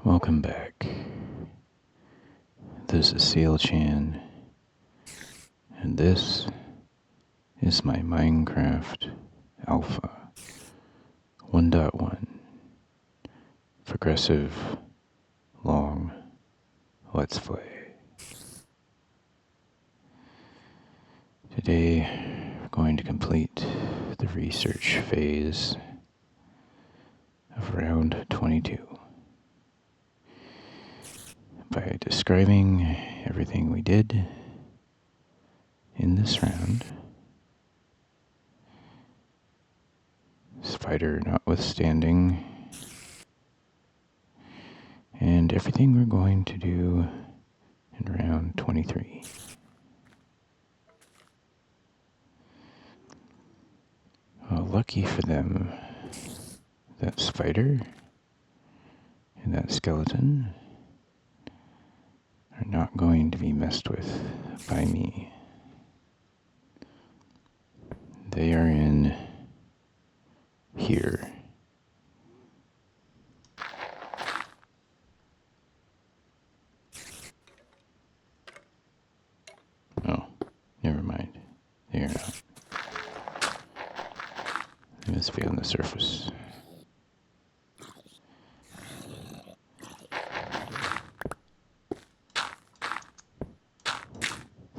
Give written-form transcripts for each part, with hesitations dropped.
Welcome back. This is Sealchan, and this is my Minecraft Alpha 1.1 progressive long Let's Play. Today, we're going to complete the research phase of round 22. By describing everything we did in this round, spider notwithstanding, and everything we're going to do in round 23. Well, lucky for them, that spider and that skeleton are not going to be messed with by me. They are in here. Oh, never mind. They are not. They must be on the surface.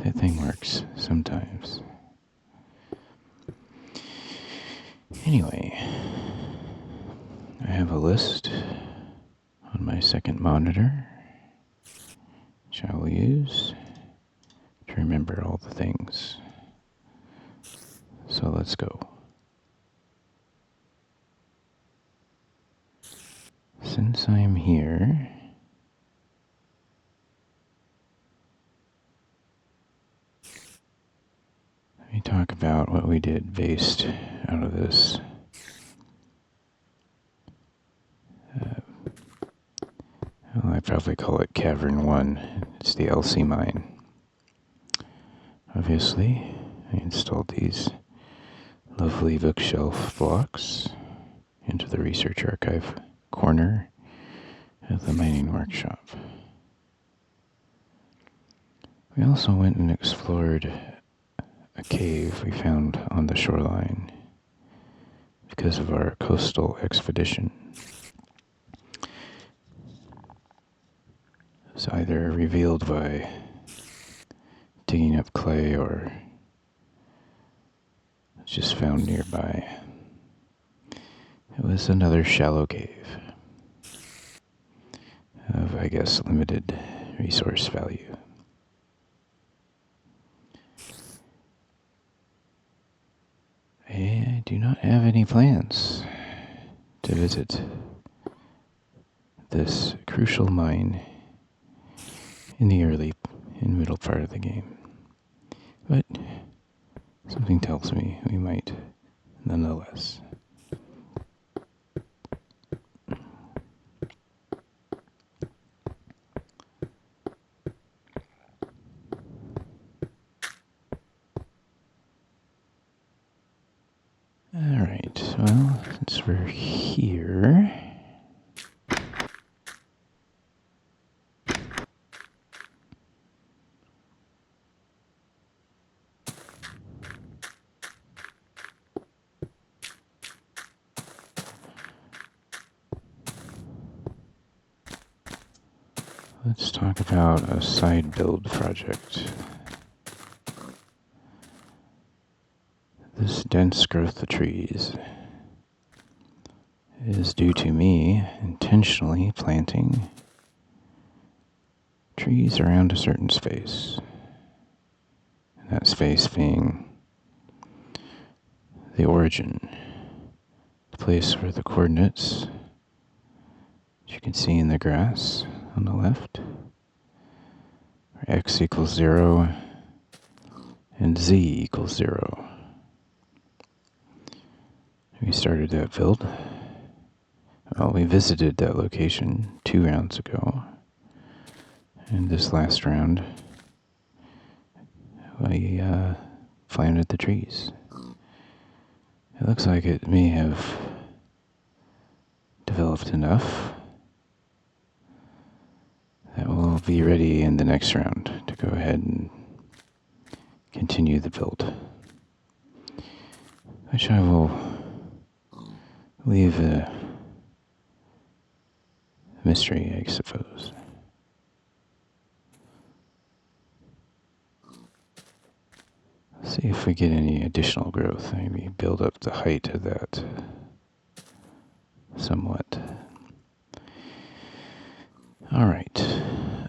That thing works sometimes. Anyway, I have a list on my second monitor, which I will use to remember all the things. So let's go. Since I'm here, let me talk about what we did based out of this. Well, I probably call it Cavern 1. It's the LC mine. Obviously, I installed these lovely bookshelf blocks into the research archive corner of the mining workshop. We also went and explored a cave we found on the shoreline because of our coastal expedition. It was either revealed by digging up clay or just found nearby. It was another shallow cave of, I guess, limited resource value. I do not have any plans to visit this crucial mine in the middle part of the game. But something tells me we might nonetheless. Alright, well, since we're here, let's talk about a side build project. This dense growth of trees is due to me intentionally planting trees around a certain space. And that space being the origin, the place where the coordinates, as you can see in the grass on the left, are x equals 0 and z equals 0. We started that build. Well, we visited that location 2 rounds ago. And this last round, we planted the trees. It looks like it may have developed enough that will be ready in the next round to go ahead and continue the build, which I will leave a mystery, I suppose. See if we get any additional growth. Maybe build up the height of that somewhat. All right.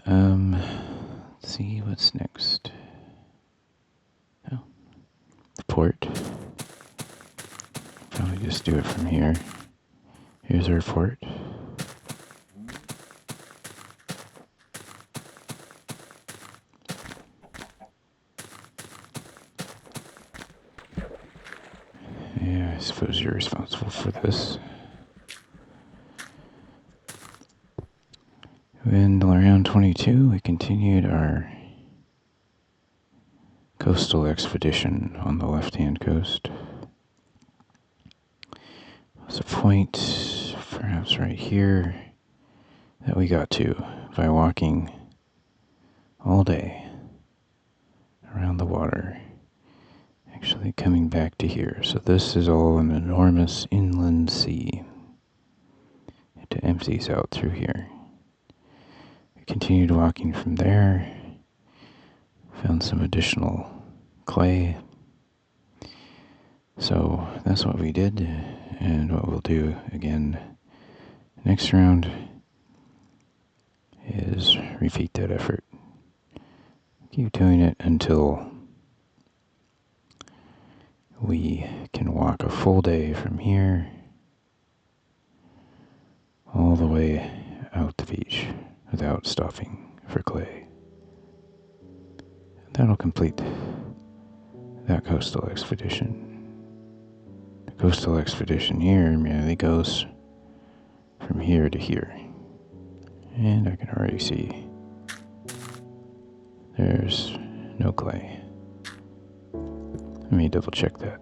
Let's see what's next. Oh, the port. Probably just do it from here. Here's our port. Yeah, I suppose you're responsible for this. In around 22, we continued our coastal expedition on the left-hand coast. There's a point, perhaps right here, that we got to by walking all day around the water, actually coming back to here. So this is all an enormous inland sea. It empties out through here. We continued walking from there, found some additional clay. So that's what we did, and what we'll do again next round is repeat that effort. Keep doing it until we can walk a full day from here all the way out the beach without stopping for clay. That'll complete that coastal expedition. The coastal expedition here merely goes from here to here. And I can already see there's no clay. Let me double check that.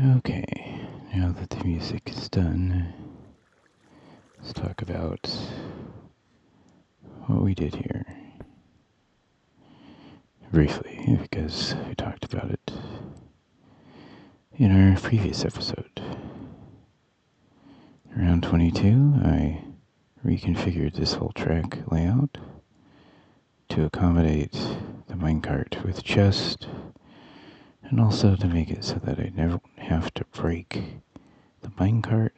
Okay, now that the music is done, let's talk about what we did here. Briefly, because we talked about it in our previous episode. Around 22, I reconfigured this whole track layout to accommodate the minecart with chest, and also to make it so that I never have to break the minecart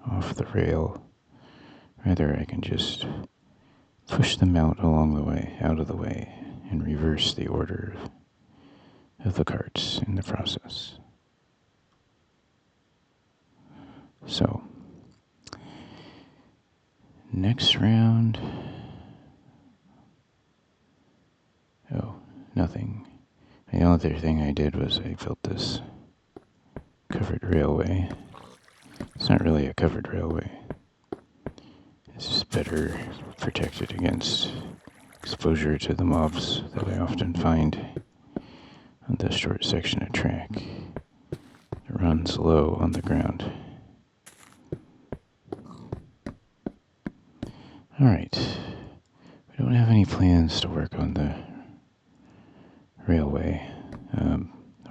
off the rail. Rather, I can just push them out along the way, out of the way, and reverse the order of the carts in the process. So, next round. Oh, nothing. The only other thing I did was I built this covered railway. It's not really a covered railway. It's just better protected against exposure to the mobs that I often find on this short section of track. It runs low on the ground. Alright. We don't have any plans to work on the railway.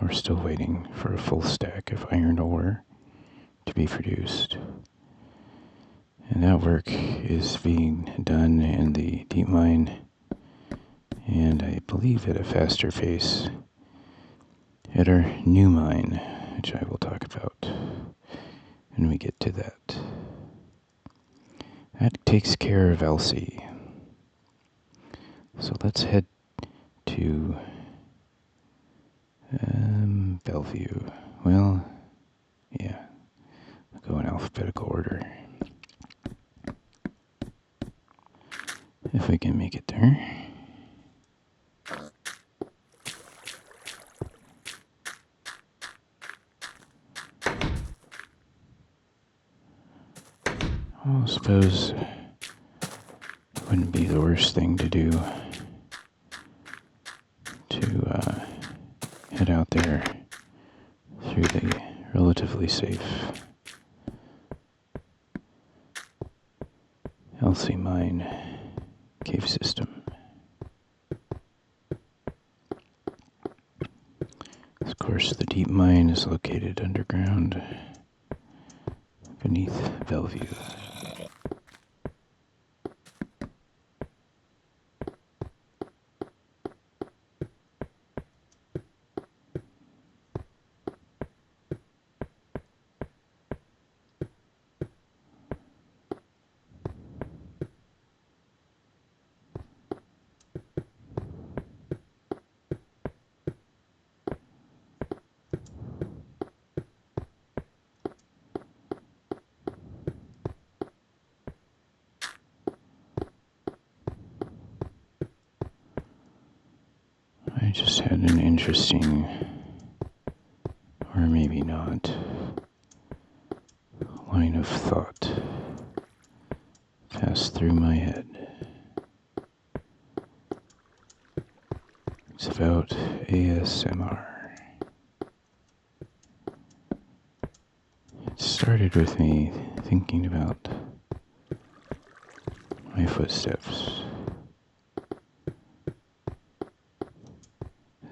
We're still waiting for a full stack of iron ore to be produced. And that work is being done in the deep mine, and I believe at a faster pace at our new mine, which I will talk about when we get to that. That takes care of Elsie. So let's head to Bellevue. Well, yeah, I'll go in alphabetical order. If we can make it there. I suppose it wouldn't be the worst thing to do to head out there through the relatively safe Elsie Mine cave system. Of course, the deep mine is located underground beneath Bellevue. I just had an interesting, or maybe not, line of thought pass through my head. It's about ASMR. It started with me thinking about my footsteps.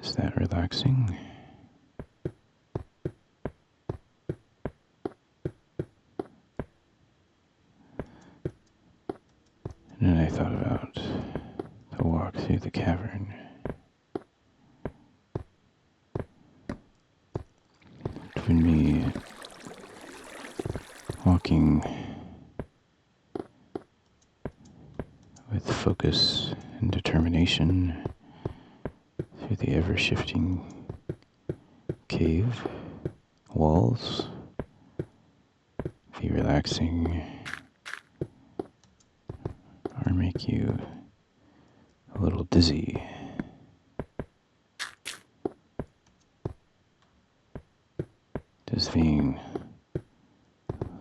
Is that relaxing? And then I thought about the walk through the cavern. Between me walking with focus and determination through the ever-shifting cave walls, be relaxing or make you a little dizzy. Does being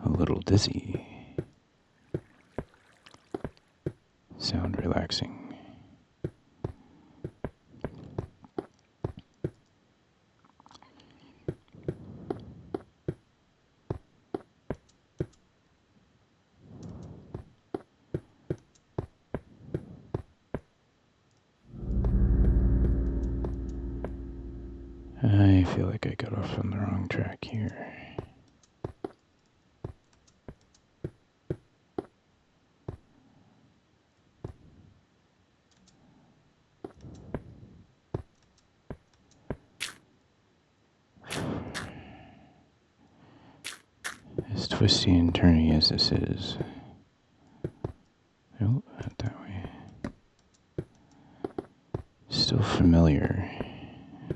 a little dizzy sound relaxing? I feel like I got off on the wrong track here. As twisty and turny as this is. Nope, not that way. Still familiar.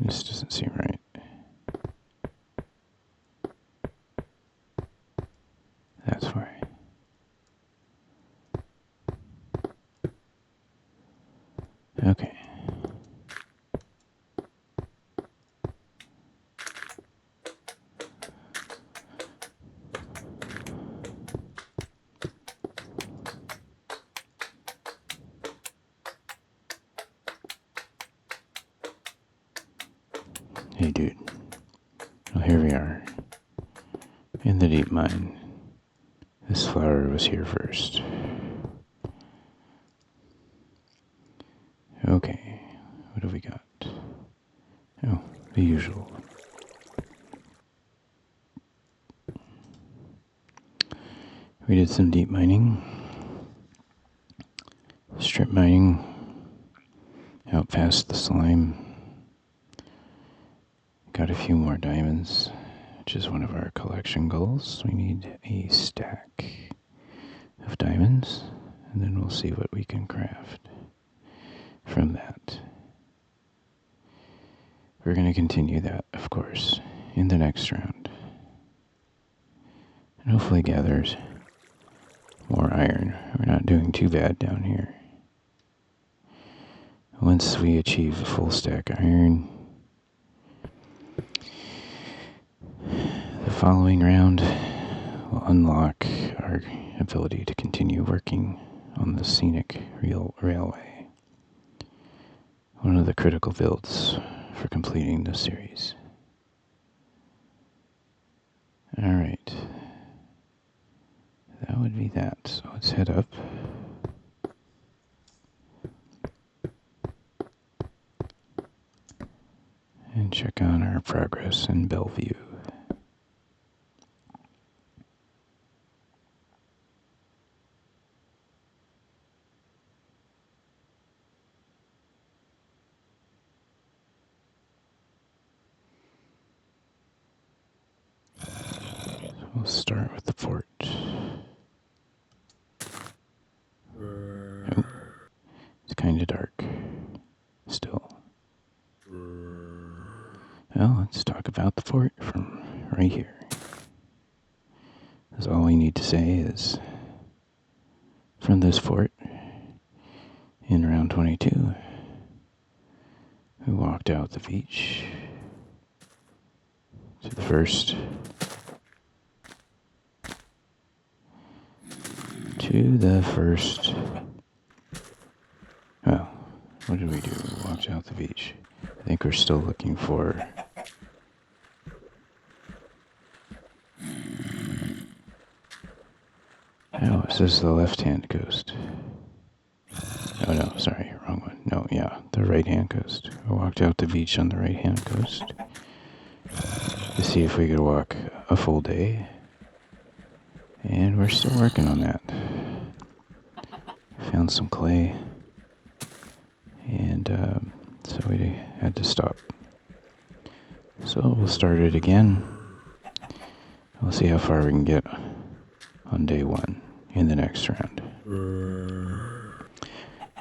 This doesn't seem right. That's why. Okay. Hey dude. Well, here we are. In the deep mine. This flower was here first. Okay. What have we got? Oh, the usual. We did some deep mining. Strip mining. Out past the slime. Got a few more diamonds, which is one of our collection goals. We need a stack of diamonds, and then we'll see what we can craft from that. We're going to continue that, of course, in the next round. And hopefully gathers more iron. We're not doing too bad down here. Once we achieve a full stack of iron, the following round will unlock our ability to continue working on the scenic railway. One of the critical builds for completing the series. Alright. That would be that. So let's head up. And check on our progress in Bellevue. We'll start with the port. Oh, it's kind of dark still. Well, let's talk about the fort from right here. That's all we need to say is from this fort in round 22, we walked out the beach to the first well, what did we do? We walked out the beach. I think we're still looking for it says the left-hand coast. Oh no, sorry, wrong one. No, yeah, the right-hand coast. We walked out the beach on the right-hand coast to see if we could walk a full day. And we're still working on that. Found some clay. And so we had to stop. So we'll start it again. We'll see how far we can get on day one in the next round.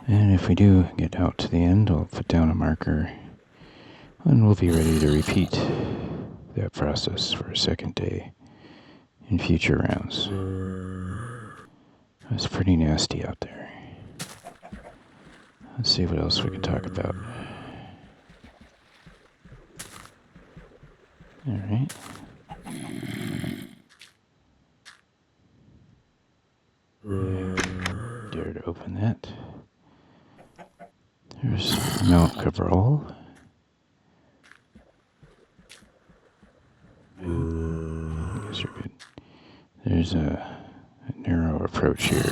And if we do get out to the end, we'll put down a marker and we'll be ready to repeat that process for a second day in future rounds. It's pretty nasty out there. Let's see what else we can talk about. Alright. Dare to open that. There's Mount Cabral. I guess you're good. There's a narrow approach here,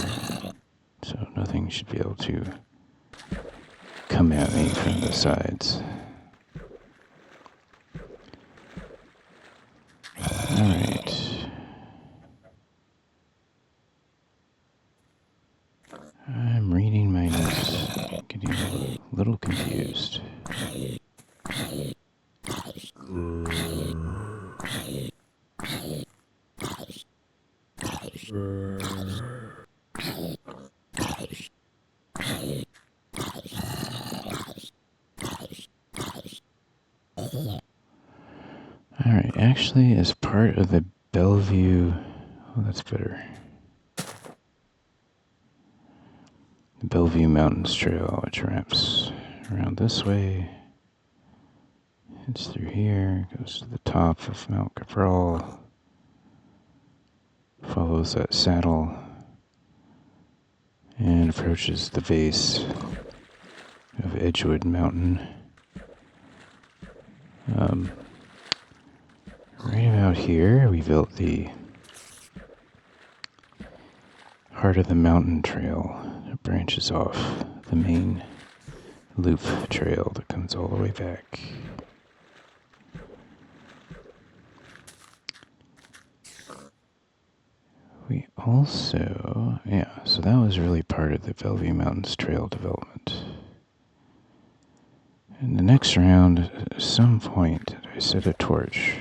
so nothing should be able to come at me from the sides. Alright, actually, as part of the Bellevue... Oh, that's better. The Bellevue Mountains Trail, which wraps around this way. It's through here, goes to the top of Mount Cabral, follows that saddle, and approaches the base of Edgewood Mountain. Right about here, we built the Heart of the Mountain Trail that branches off the main loop trail that comes all the way back. We also, so that was really part of the Bellevue Mountains Trail development. In the next round, at some point, I set a torch.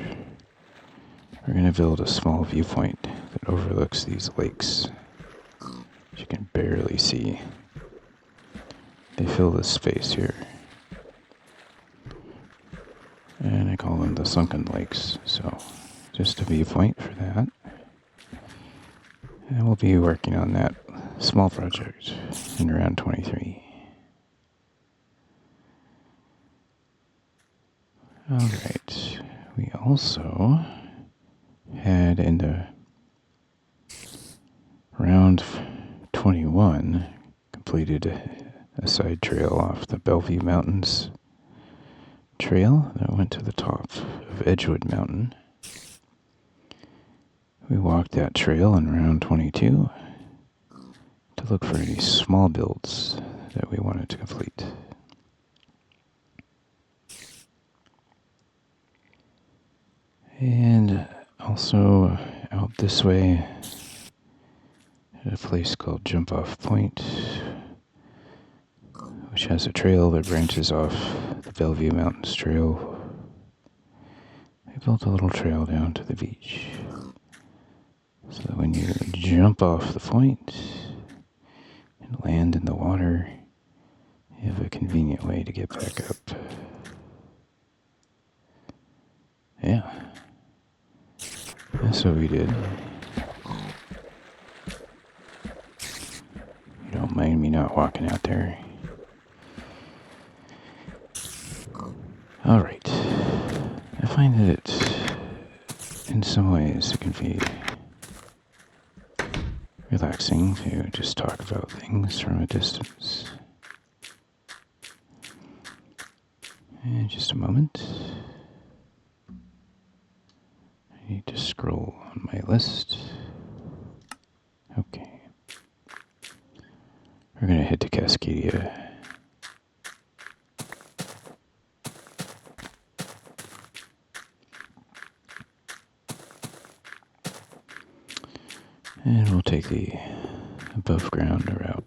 We're going to build a small viewpoint that overlooks these lakes, which you can barely see. They fill this space here. And I call them the sunken lakes, so just a viewpoint for that. And we'll be working on that small project in round 23. Alright, we also had in the round 21 completed a side trail off the Bellevue Mountains Trail that went to the top of Edgewood Mountain. We walked that trail in round 22 to look for any small builds that we wanted to complete. And also out this way at a place called Jump Off Point, which has a trail that branches off the Bellevue Mountains Trail. We built a little trail down to the beach, so that when you jump off the point and land in the water, you have a convenient way to get back up. Yeah, that's what we did. You don't mind me not walking out there? Alright. I find that in some ways it can be relaxing to just talk about things from a distance. And just a moment. I need to scroll on my list. Okay. We're going to head to Cascadia. And we'll take the above ground route.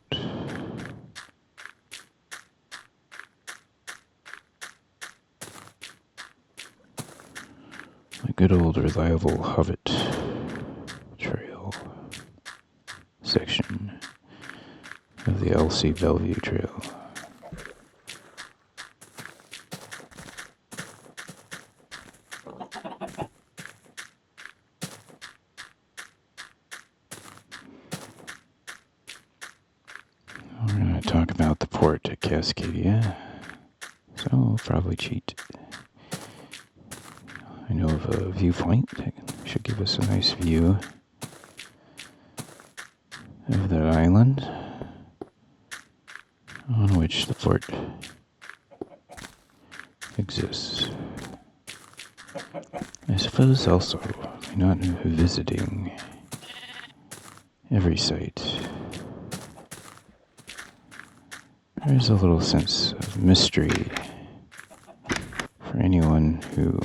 A good old reliable Hobbit Trail section of the LC Bellevue Trail. We're going to talk about the port at Cascadia, so we'll probably cheat. I know of a viewpoint that should give us a nice view of that island on which the port exists. I suppose also by not visiting every site, there's a little sense of mystery for anyone who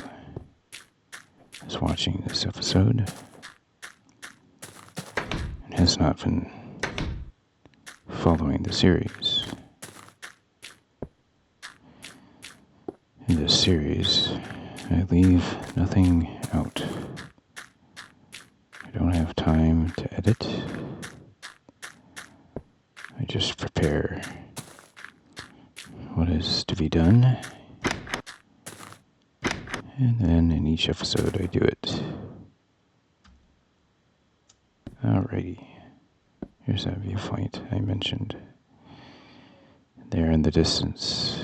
is watching this episode and has not been following the series. In this series, I leave nothing out. I don't have time to edit. I just prepare what is to be done. And then in each episode I do it. Alrighty. Here's that viewpoint I mentioned. There in the distance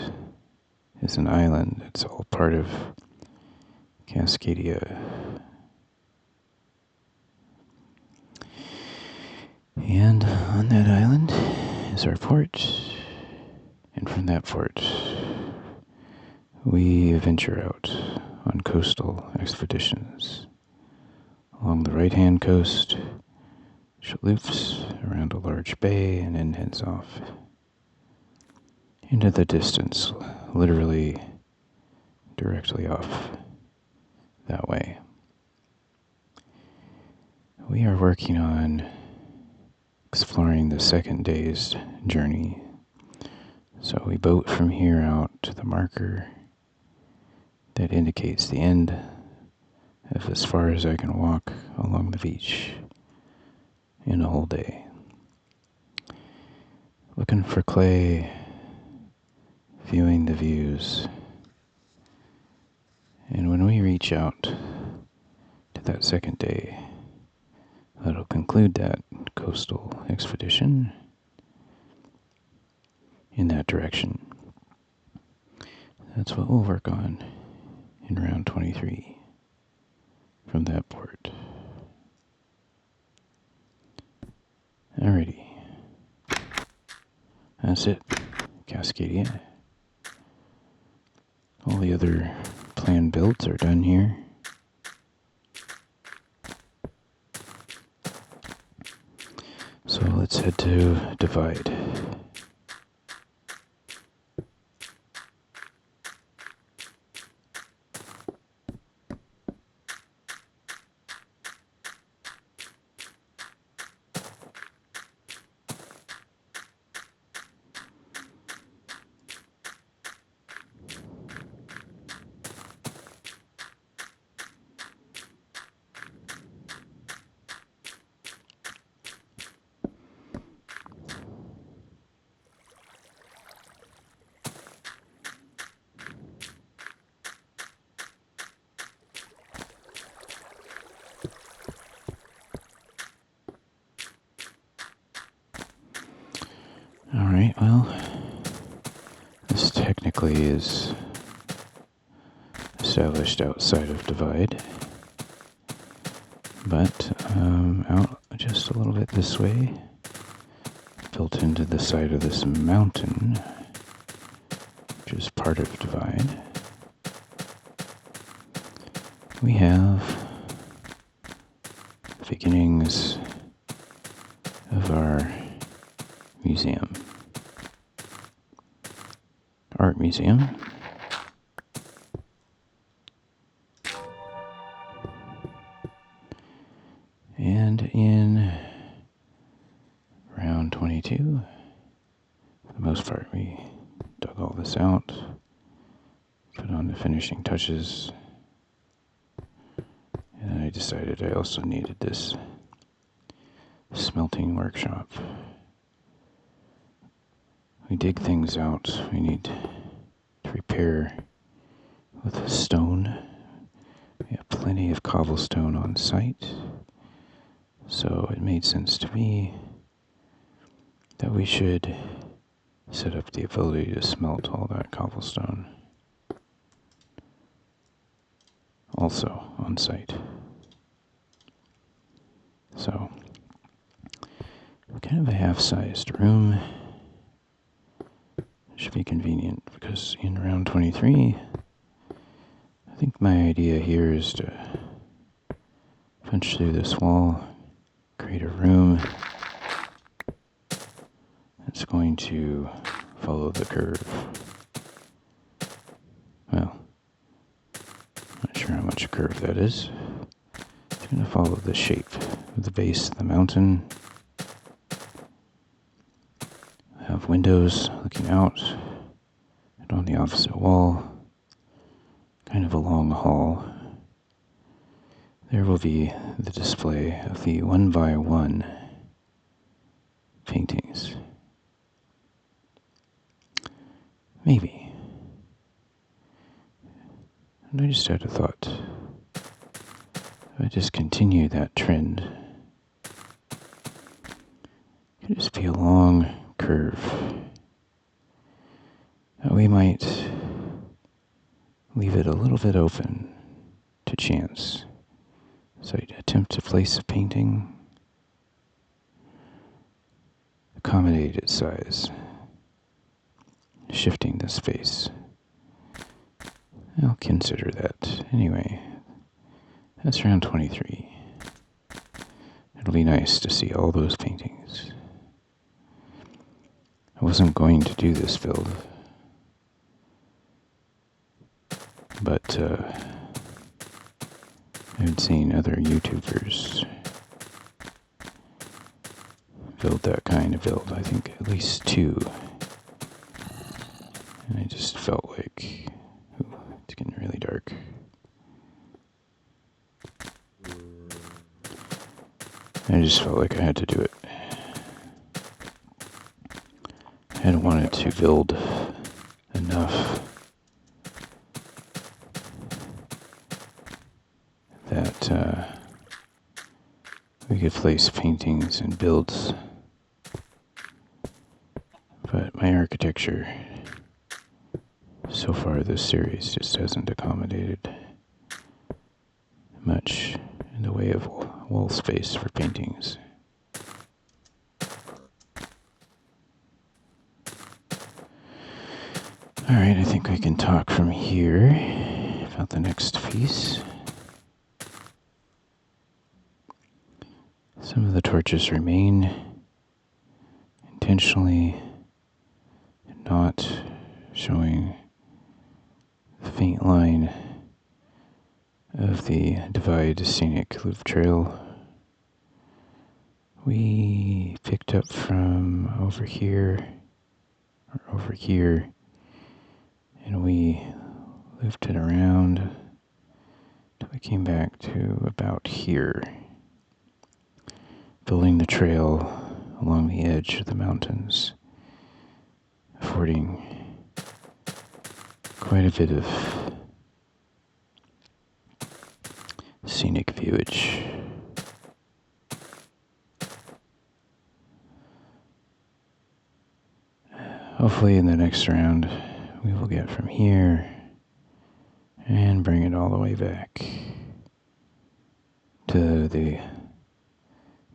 is an island. It's all part of Cascadia. And on that island is our port. And from that port, we venture out on coastal expeditions. Along the right-hand coast, which loops around a large bay and then heads off into the distance, literally directly off that way. We are working on exploring the second day's journey. So we boat from here out to the marker that indicates the end of as far as I can walk along the beach in a whole day. Looking for clay, viewing the views. And when we reach out to that second day, that'll conclude that coastal expedition in that direction. That's what we'll work on in round 23 from that port. Alrighty. That's it. Cascadia. All the other planned builds are done here. So let's head to Divide. Alright, well, this technically is established outside of Divide, but out just a little bit this way, built into the side of this mountain, which is part of Divide, we have the beginnings of our museum. Art museum. And in round 22, for the most part, we dug all this out, put on the finishing touches, and I decided I also needed this smelting workshop. We dig things out, we need to repair with stone. We have plenty of cobblestone on site, so it made sense to me that we should set up the ability to smelt all that cobblestone also on site. So, kind of a half-sized room. Should be convenient because in round 23, I think my idea here is to punch through this wall, create a room that's going to follow the curve. Well, not sure how much a curve that is. It's going to follow the shape of the base of the mountain. Have windows looking out and on the opposite wall. kind of a long hall, there will be the display of the 1x1 paintings. Maybe. And I just had a thought. If I just continue that trend, it could just be a long curve. We might leave it a little bit open to chance. So I attempt to place a painting, accommodate its size, shifting the space. I'll consider that. Anyway, that's round 23. It'll be nice to see all those paintings. I wasn't going to do this build, but I've seen other YouTubers build that kind of build. I think at least 2. And I just felt like, ooh, it's getting really dark. I just felt like I had to do it. I had wanted to build enough that we could place paintings and builds. But my architecture so far this series just hasn't accommodated much in the way of wall space for paintings. Alright, I think we can talk from here about the next piece. Some of the torches remain intentionally not showing the faint line of the Divide Scenic Loop Trail. We picked up from over here, and we looped it around till we came back to about here, building the trail along the edge of the mountains, affording quite a bit of scenic viewage. Hopefully in the next round we will get from here and bring it all the way back to the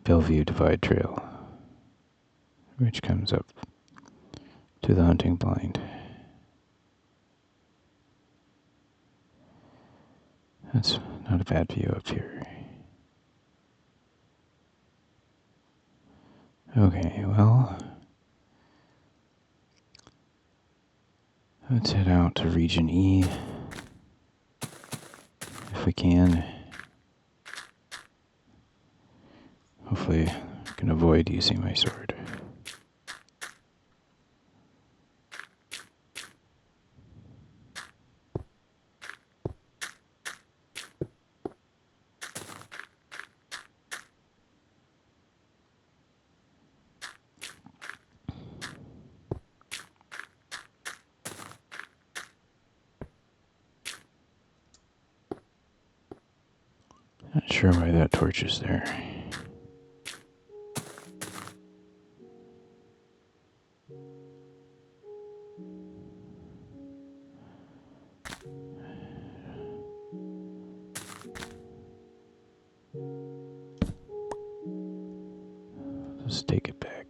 Bellevue Divide Trail, which comes up to the hunting blind. That's not a bad view up here. Okay, well, let's head out to Region E if we can. Hopefully I can avoid using my sword. Not sure why that torch is there. Let's take it back.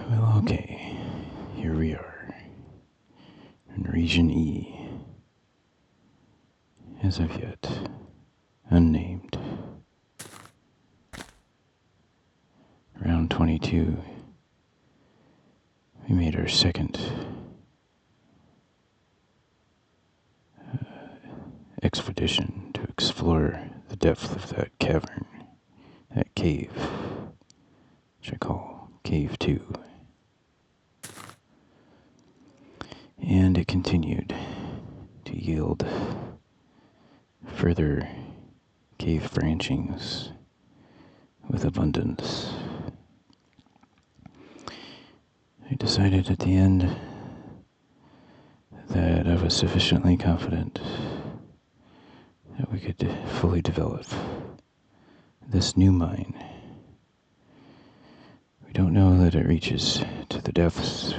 Well, okay. Here we are. In Region E. As of yet, unnamed. Round 22. We made our second expedition to explore the depth of that cavern, that cave, which I call Cave 2. And it continued to yield further cave branchings with abundance. I decided at the end that I was sufficiently confident that we could fully develop this new mine. We don't know that it reaches to the depths,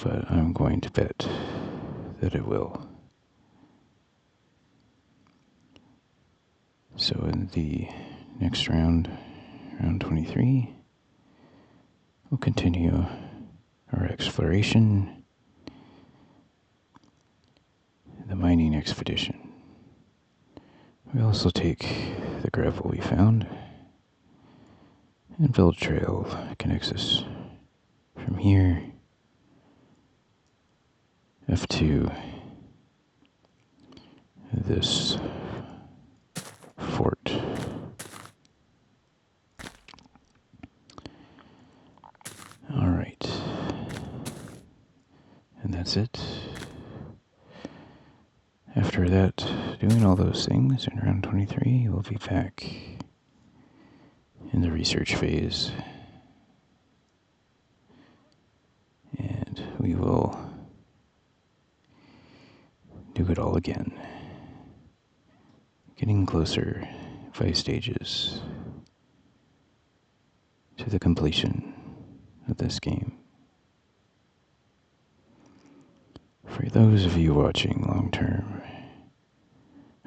but I'm going to bet that it will. So in the next round, round 23, we'll continue our exploration, the mining expedition. We also take the gravel we found and build a trail that connects us from here up to this fort. All right. And that's it. After that, doing all those things in round 23, we'll be back in the research phase. And we will do it all again. Getting closer, 5 stages, to the completion of this game. For those of you watching long term,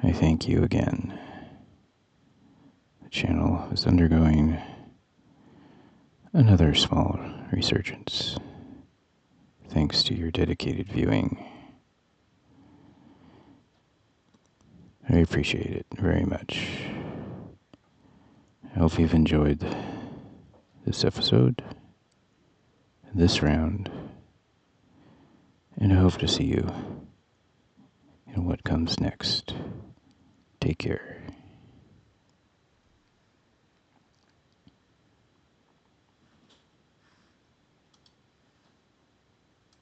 I thank you again. The channel is undergoing another small resurgence, thanks to your dedicated viewing. I appreciate it very much. I hope you've enjoyed this episode, this round, and I hope to see you in what comes next. Take care.